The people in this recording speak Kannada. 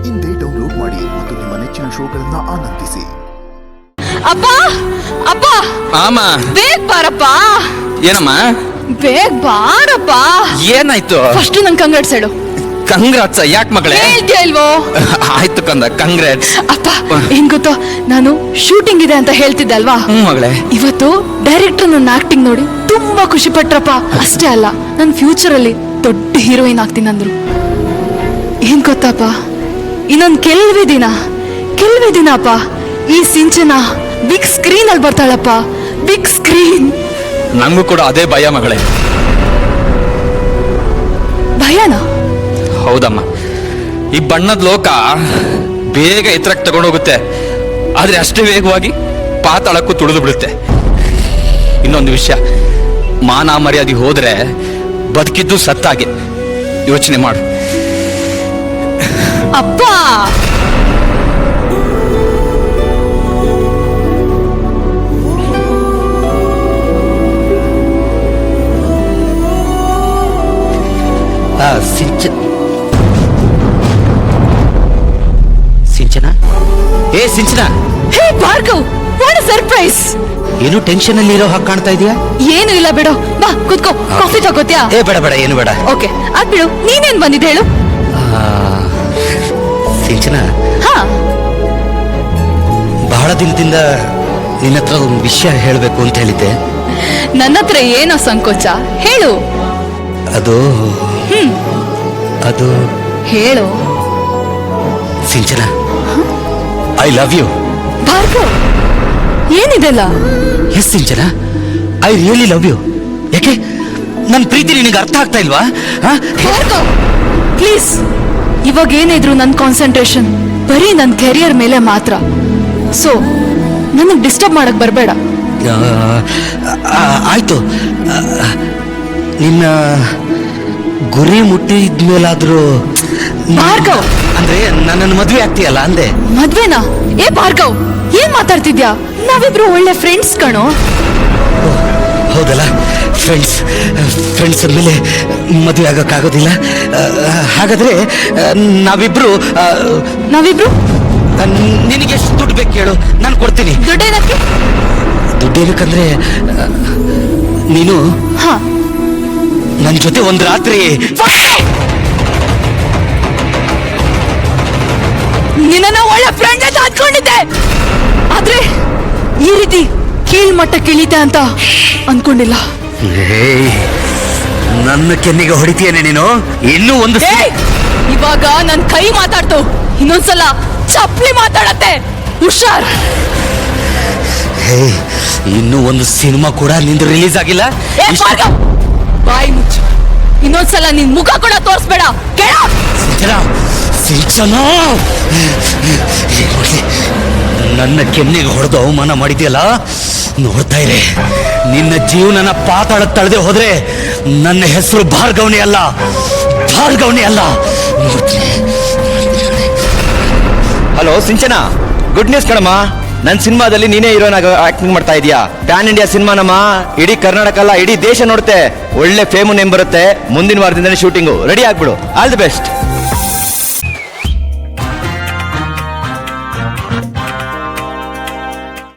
ಇಂದೇ ಡೌನ್ಲೋಡ್ ಮಾಡಿ ಮತ್ತು ನಿಮ್ಮ ನೆಚ್ಚಿನ ಶೋಗಳನ್ನ ಆನಂದಿಸಿ. ಅಪ್ಪ ಅಪ್ಪ ಆಮ ಬೇಗ ಬಾರಪ್ಪ. ಏನಮ್ಮ? ಬೇಗ ಬಾರಪ್ಪ. ಏನಾಯ್ತು? ಫಸ್ಟ್ ನಂಗೆ ಕಂಗ್ರಾಟ್ಸ್ ಹೇಳು. ಕಂಗ್ರಾಟ್ಸ್? ಯಾಕೆ ಮಗಳೇ? ಹೇಳ್ತೀಯ ಇಲ್ವೋ? ಆಯ್ತು ಕಂದ, ಕಂಗ್ರಾಟ್ಸ್. ಅಪ್ಪ ಏನ್ ಗೊತ್ತೋ, ನಾನು ಶೂಟಿಂಗ್ ಇದೆ ಅಂತ ಹೇಳ್ತಿದ್ದೆ ಅಲ್ವಾ? ಮಗಳೇ, ಇವತ್ತು ಡೈರೆಕ್ಟರ್ ನನ್ನ ಆಕ್ಟಿಂಗ್ ನೋಡಿ ತುಂಬಾ ಖುಷಿ ಪಟ್ರಪ್ಪ. ಅಷ್ಟೇ ಅಲ್ಲ, ನನ್ನ ಫ್ಯೂಚರ್ ಅಲ್ಲಿ ದೊಡ್ಡ ಹೀರೋಯಿನ್ ಆಗ್ತೀನಿ ಅಂದ್ರು. ಏನ್ ಗೊತ್ತಪ್ಪ, ಇನ್ನೊಂದ್ ಕೆಲವೇ ದಿನ ಅಪ್ಪ ಈ ಸಿಂಚನ ಬಿಗ್ ಸ್ಕ್ರೀನ್ ಅಲ್ಲಿ ಬರ್ತಾಳಪ್ಪ. Big screen. ನಂಗೂ ಕೂಡ ಅದೇ ಭಯ ಮಗಳೇ. ಭಯನಾ? ಹೌದಮ್ಮ, ಈ ಬಣ್ಣದ ಲೋಕ ಬೇಗ ಎತ್ತರಕ್ಕೆ ತಗೊಂಡೋಗುತ್ತೆ, ಆದ್ರೆ ಅಷ್ಟೇ ವೇಗವಾಗಿ ಪಾತಾಳಕ್ಕೂ ತುಳಿದು ಬಿಡುತ್ತೆ. ಇನ್ನೊಂದು ವಿಷಯ, ಮಾನ ಮರ್ಯಾದೆ ಹೋದ್ರೆ ಬದುಕಿದ್ದು ಸತ್ತಾಗೆ. ಯೋಚನೆ ಮಾಡು ಅಪ್ಪ. ಸಿಂಚನ, ಏ ಸಿಂಚನ, ಹೇ ಭಾರ್ಗವ್, ವಾಟ್ ಅ ಸರ್ಪ್ರೈಸ್. ಏನು ಟೆನ್ಷನ್ ಅಲ್ಲಿ ಇರೋ ಹಾಗೆ ಕಾಣ್ತಾ ಇದೀಯಾ? ಏನು ಇಲ್ಲ ಬಿಡು, ಬಾ ಕುತ್ಕೋ. ಕಾಫಿ ತಗೋತ್ಯಾ? ಏ ಬೇಡ ಬೇಡ, ಏನು ಬೇಡ. ಓಕೆ, ಅದ್ ಬಿಡು, ನೀನೇನ್ ಬಂದಿದ್ದೆ ಹೇಳು. ಸಿಂಚನ, ಹಾ, ಬಹಳ ದಿನದಿಂದ ನಿನ್ನ ಹತ್ರ ಒಂದು ವಿಷಯ ಹೇಳಬೇಕು ಅಂತ ಹೇಳಿದ್ದೆ. ನನ್ನ ಹತ್ರ ಏನೋ ಸಂಕೋಚ, ಹೇಳು. ಅದು ಅದು ಹೇಳು. Sinchana, I love you. Bhargav, ಏನಿದೆಲ್ಲ? Yes Sinchana, I really love you. ಯಾಕೆ ನನ್ನ ಪ್ರೀತಿ ನಿನಗೆ ಅರ್ಥ ಆಗ್ತಾ ಇಲ್ವಾ? ಭಾರ್ಗವ್ ಪ್ಲೀಸ್, ಇವಾಗ ಏನಿದ್ರು ನನ್ನ ಕಾನ್ಸಂಟ್ರೇಷನ್ ಬರೀ ನನ್ನ ಕೆರಿಯರ್ ಮೇಲೆ ಮಾತ್ರ. ಸೊ ನನಗೆ ಡಿಸ್ಟರ್ಬ್ ಮಾಡಕ್ ಬರಬೇಡ. ಆಯ್ತು, ನಿನ್ನ ಗುರಿ ಮುಟ್ಟಿದ್ಮೇಲಾದ್ರೂ ಭಾರ್ಗವ್, ಅಂದ್ರೆ ನನ್ನನ್ನು ಮದುವೆ ಆಗ್ತೀಯಲ್ಲ ಅಂದೆ. ಮದ್ವೆನಾ? ಏ ಭಾರ್ಗವ್, ಏನ್ ಮಾತಾಡ್ತಿದ್ಯಾ? ನಾವಿಬ್ರು ಒಳ್ಳೆ ಫ್ರೆಂಡ್ಸ್ ಕಣೋ. ಹೌದಲ್ಲ, ಫ್ರೆಂಡ್ಸ್ ಅಂದಮೇಲೆ ಮದುವೆ ಆಗಕ್ಕಾಗೋದಿಲ್ಲ. ಹಾಗಾದ್ರೆ ನಾವಿಬ್ರು ನಿನಗೆ ಎಷ್ಟು ದುಡ್ಡು ಬೇಕು ಹೇಳು, ನಾನು ಕೊಡ್ತೀನಿ. ದುಡ್ಡೇನಕ್ಕೆ? ದುಡ್ಡೇನಕ್ಕಂದ್ರೆ ನೀನು ಹಾ, ನನ್ನ ಜೊತೆ ಒಂದು ರಾತ್ರಿ. ನಿನ್ನ ಒಳ್ಳೆ ಫ್ರೆಂಡ್ ಅಂತ ಅನ್ಕೊಂಡಿದ್ದೆ, ಆದ್ರೆ ಈ ರೀತಿ ಕೀಳ್ಮಟ್ಟಕ್ಕೆ ಇಳಿತೆ ಅಂತ ಅನ್ಕೊಂಡಿಲ್ಲ. ನನ್ನ ಕೆನ್ನಿಗೆ ಹೊಡಿತೀಯೇನೆ ನೀನು? ಇನ್ನೂ ಒಂದು ಇವಾಗ ನನ್ ಕೈ ಮಾತಾಡ್ತು, ಇನ್ನೊಂದ್ಸಲ ಚಪ್ಪಲಿ ಮಾತಾಡತ್ತೆ, ಹುಷಾರ್. ಇನ್ನೂ ಒಂದು ಸಿನಿಮಾ ಕೂಡ ನಿಂದು ರಿಲೀಸ್ ಆಗಿಲ್ಲ. ಬಾಯಿ ಮುಚ್ಚು, ಇನ್ನೊಂದ್ಸಲ ನಿನ್ ಮುಖ ಕೂಡ ತೋರಿಸ್ಬೇಡ. ನನ್ನ ಕೆನ್ನಿಗೆ ಹೊಡೆದು ಅವಮಾನ ಮಾಡಿದ್ಯಲ್ಲ, ನೋಡ್ತಾ ಇರೆ. ನಿನ್ನ ಜೀವನನ ಪಾತಾಳ ತಳೆದೇ ಹೋದ್ರೆ ನನ್ನ ಹೆಸರು ಭಾರ್ಗವನೇ ಅಲ್ಲ. ಹಲೋ ಸಿಂಚನ, ಗುಡ್ ನ್ಯೂಸ್ ಕಣಮ್ಮ. ನನ್ನ ಸಿನಿಮಾದಲ್ಲಿ ನೀನೇ ಹೀರೋನಾಗ ಆಕ್ಟಿಂಗ್ ಮಾಡ್ತಾ ಇದೀಯಾ. ಪ್ಯಾನ್ ಇಂಡಿಯಾ ಸಿನಿಮಾನಮ್ಮ, ಇಡೀ ಕರ್ನಾಟಕ ಅಲ್ಲ ಇಡೀ ದೇಶ ನೋಡುತ್ತೆ. ಒಳ್ಳೆ ಫೇಮು ನೇಮ್ ಬರುತ್ತೆ. ಮುಂದಿನ ವಾರದಿಂದನೇ ಶೂಟಿಂಗು ರೆಡಿ ಆಗ್ಬಿಡು. All the best.